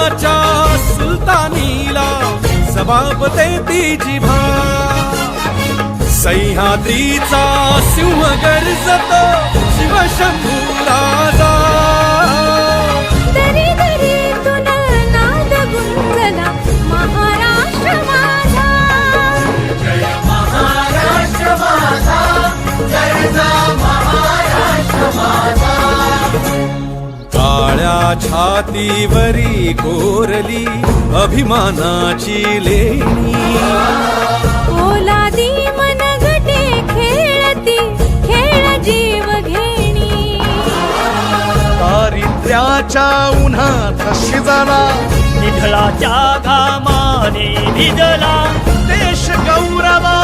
देशाच्या सुलतानीला जबाब देती जिभा सह्याद्रीचा सिंह गर्जतो शिवशंभू राजा दरी दरीतून नाद गुंजला महाराष्ट्र माझा जय महाराष्ट्र माझा जय महाराष्ट्र माझा काळ्या छातीवरी कोरली अभिमानाची लेणी ओलादी मनगटे खेळती खेळ जीव घेणी दारिद्र्याच्या उन्हात शिजला निधळाच्या घामाने भिजला देश गौरवा